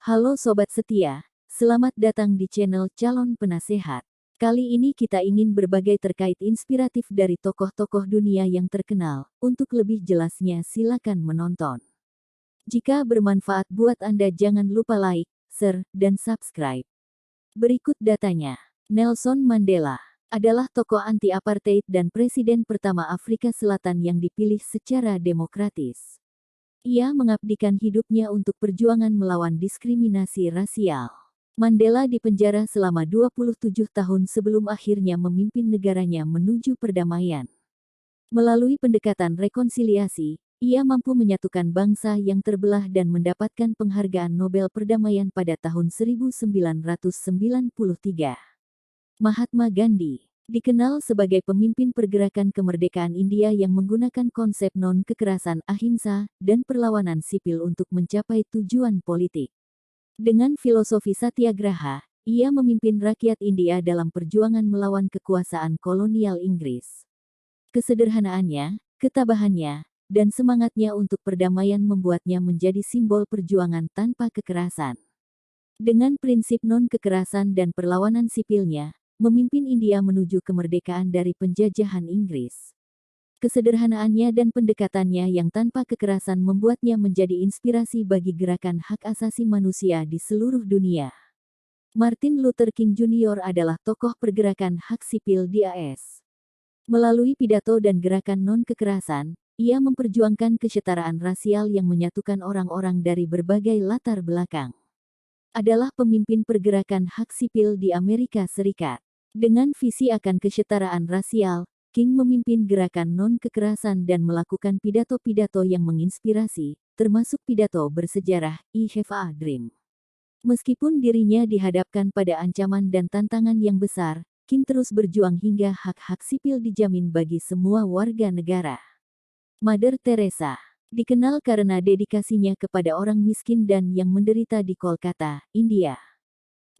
Halo Sobat Setia, selamat datang di channel Calon Penasehat. Kali ini kita ingin berbagai terkait inspiratif dari tokoh-tokoh dunia yang terkenal. Untuk lebih jelasnya silakan menonton. Jika bermanfaat buat Anda jangan lupa like, share, dan subscribe. Berikut datanya. Nelson Mandela adalah tokoh anti-apartheid dan presiden pertama Afrika Selatan yang dipilih secara demokratis. Ia mengabdikan hidupnya untuk perjuangan melawan diskriminasi rasial. Mandela dipenjara selama 27 tahun sebelum akhirnya memimpin negaranya menuju perdamaian. Melalui pendekatan rekonsiliasi, ia mampu menyatukan bangsa yang terbelah dan mendapatkan penghargaan Nobel Perdamaian pada tahun 1993. Mahatma Gandhi dikenal sebagai pemimpin pergerakan kemerdekaan India yang menggunakan konsep non-kekerasan ahimsa dan perlawanan sipil untuk mencapai tujuan politik. Dengan filosofi satyagraha, ia memimpin rakyat India dalam perjuangan melawan kekuasaan kolonial Inggris. Kesederhanaannya, ketabahannya, dan semangatnya untuk perdamaian membuatnya menjadi simbol perjuangan tanpa kekerasan. Dengan prinsip non-kekerasan dan perlawanan sipilnya, memimpin India menuju kemerdekaan dari penjajahan Inggris. Kesederhanaannya dan pendekatannya yang tanpa kekerasan membuatnya menjadi inspirasi bagi gerakan hak asasi manusia di seluruh dunia. Martin Luther King Jr. adalah tokoh pergerakan hak sipil di AS. Melalui pidato dan gerakan non-kekerasan, ia memperjuangkan kesetaraan rasial yang menyatukan orang-orang dari berbagai latar belakang. Adalah pemimpin pergerakan hak sipil di Amerika Serikat. Dengan visi akan kesetaraan rasial, King memimpin gerakan non-kekerasan dan melakukan pidato-pidato yang menginspirasi, termasuk pidato bersejarah, I Have a Dream. Meskipun dirinya dihadapkan pada ancaman dan tantangan yang besar, King terus berjuang hingga hak-hak sipil dijamin bagi semua warga negara. Mother Teresa dikenal karena dedikasinya kepada orang miskin dan yang menderita di Kolkata, India.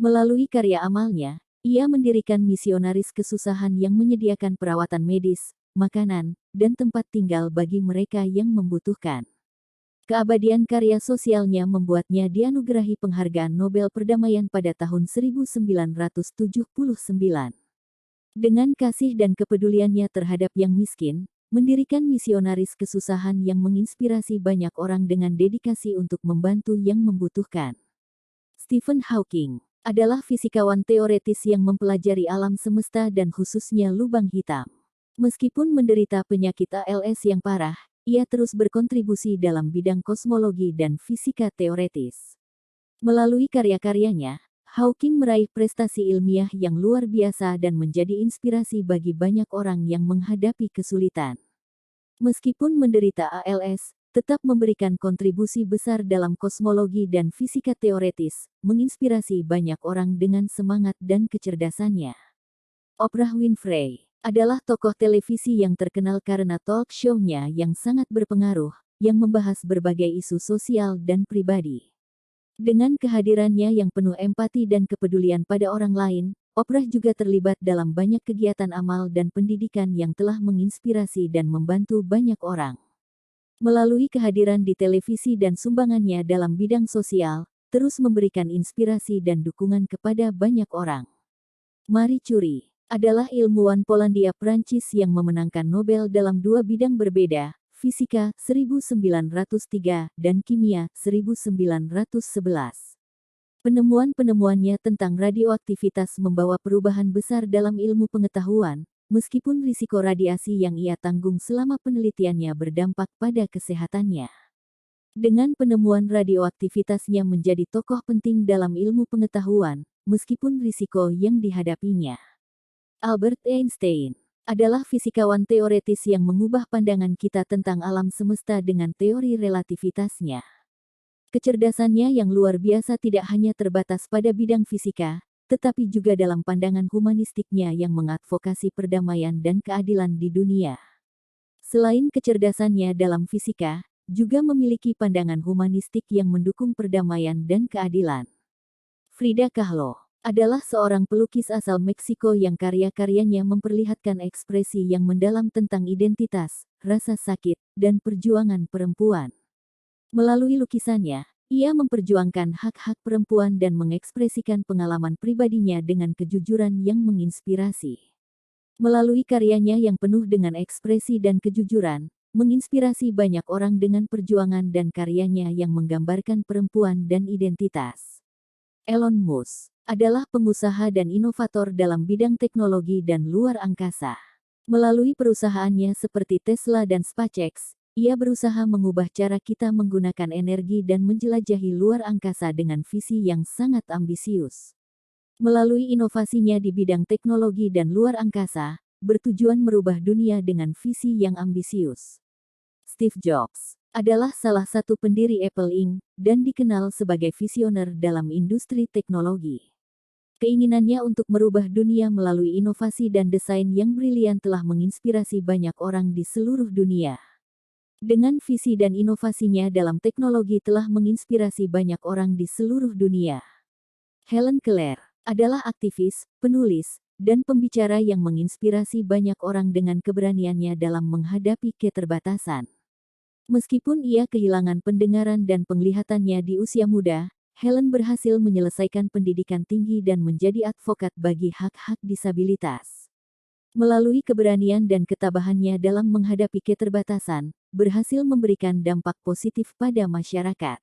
Melalui karya amalnya, ia mendirikan misionaris kesusahan yang menyediakan perawatan medis, makanan, dan tempat tinggal bagi mereka yang membutuhkan. Keabadian karya sosialnya membuatnya dianugerahi penghargaan Nobel Perdamaian pada tahun 1979. Dengan kasih dan kepeduliannya terhadap yang miskin, mendirikan misionaris kesusahan yang menginspirasi banyak orang dengan dedikasi untuk membantu yang membutuhkan. Stephen Hawking adalah fisikawan teoretis yang mempelajari alam semesta dan khususnya lubang hitam. Meskipun menderita penyakit ALS yang parah, ia terus berkontribusi dalam bidang kosmologi dan fisika teoretis. Melalui karya-karyanya, Hawking meraih prestasi ilmiah yang luar biasa dan menjadi inspirasi bagi banyak orang yang menghadapi kesulitan. Meskipun menderita ALS, tetap memberikan kontribusi besar dalam kosmologi dan fisika teoretis, menginspirasi banyak orang dengan semangat dan kecerdasannya. Oprah Winfrey adalah tokoh televisi yang terkenal karena talk show-nya yang sangat berpengaruh, yang membahas berbagai isu sosial dan pribadi. Dengan kehadirannya yang penuh empati dan kepedulian pada orang lain, Oprah juga terlibat dalam banyak kegiatan amal dan pendidikan yang telah menginspirasi dan membantu banyak orang. Melalui kehadiran di televisi dan sumbangannya dalam bidang sosial, terus memberikan inspirasi dan dukungan kepada banyak orang. Marie Curie adalah ilmuwan Polandia Prancis yang memenangkan Nobel dalam dua bidang berbeda, fisika 1903 dan kimia 1911. Penemuan-penemuannya tentang radioaktivitas membawa perubahan besar dalam ilmu pengetahuan, meskipun risiko radiasi yang ia tanggung selama penelitiannya berdampak pada kesehatannya. Dengan penemuan radioaktivitasnya menjadi tokoh penting dalam ilmu pengetahuan, meskipun risiko yang dihadapinya. Albert Einstein adalah fisikawan teoretis yang mengubah pandangan kita tentang alam semesta dengan teori relativitasnya. Kecerdasannya yang luar biasa tidak hanya terbatas pada bidang fisika, tetapi juga dalam pandangan humanistiknya yang mengadvokasi perdamaian dan keadilan di dunia. Selain kecerdasannya dalam fisika, juga memiliki pandangan humanistik yang mendukung perdamaian dan keadilan. Frida Kahlo adalah seorang pelukis asal Meksiko yang karya-karyanya memperlihatkan ekspresi yang mendalam tentang identitas, rasa sakit, dan perjuangan perempuan. Melalui lukisannya, Ia memperjuangkan hak-hak perempuan dan mengekspresikan pengalaman pribadinya dengan kejujuran yang menginspirasi. Melalui karyanya yang penuh dengan ekspresi dan kejujuran, menginspirasi banyak orang dengan perjuangan dan karyanya yang menggambarkan perempuan dan identitas. Elon Musk adalah pengusaha dan inovator dalam bidang teknologi dan luar angkasa. Melalui perusahaannya seperti Tesla dan SpaceX, ia berusaha mengubah cara kita menggunakan energi dan menjelajahi luar angkasa dengan visi yang sangat ambisius. Melalui inovasinya di bidang teknologi dan luar angkasa, bertujuan merubah dunia dengan visi yang ambisius. Steve Jobs adalah salah satu pendiri Apple Inc. dan dikenal sebagai visioner dalam industri teknologi. Keinginannya untuk merubah dunia melalui inovasi dan desain yang brilian telah menginspirasi banyak orang di seluruh dunia. Dengan visi dan inovasinya dalam teknologi telah menginspirasi banyak orang di seluruh dunia. Helen Keller adalah aktivis, penulis, dan pembicara yang menginspirasi banyak orang dengan keberaniannya dalam menghadapi keterbatasan. Meskipun ia kehilangan pendengaran dan penglihatannya di usia muda, Helen berhasil menyelesaikan pendidikan tinggi dan menjadi advokat bagi hak-hak disabilitas. Melalui keberanian dan ketabahannya dalam menghadapi keterbatasan, berhasil memberikan dampak positif pada masyarakat.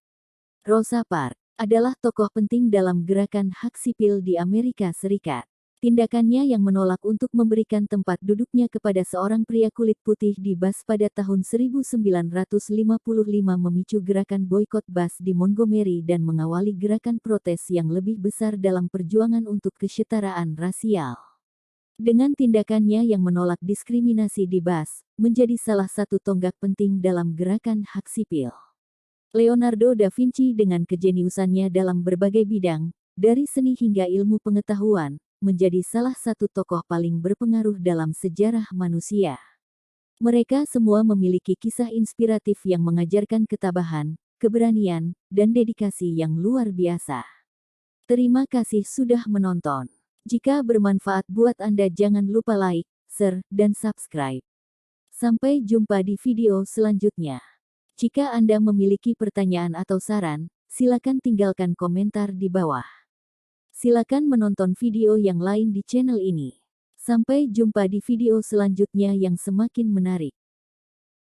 Rosa Parks adalah tokoh penting dalam gerakan hak sipil di Amerika Serikat. Tindakannya yang menolak untuk memberikan tempat duduknya kepada seorang pria kulit putih di bus pada tahun 1955 memicu gerakan boikot bus di Montgomery dan mengawali gerakan protes yang lebih besar dalam perjuangan untuk kesetaraan rasial. Dengan tindakannya yang menolak diskriminasi di bus, menjadi salah satu tonggak penting dalam gerakan hak sipil. Leonardo da Vinci dengan kejeniusannya dalam berbagai bidang, dari seni hingga ilmu pengetahuan, menjadi salah satu tokoh paling berpengaruh dalam sejarah manusia. Mereka semua memiliki kisah inspiratif yang mengajarkan ketabahan, keberanian, dan dedikasi yang luar biasa. Terima kasih sudah menonton. Jika bermanfaat buat Anda jangan lupa like, share, dan subscribe. Sampai jumpa di video selanjutnya. Jika Anda memiliki pertanyaan atau saran, silakan tinggalkan komentar di bawah. Silakan menonton video yang lain di channel ini. Sampai jumpa di video selanjutnya yang semakin menarik.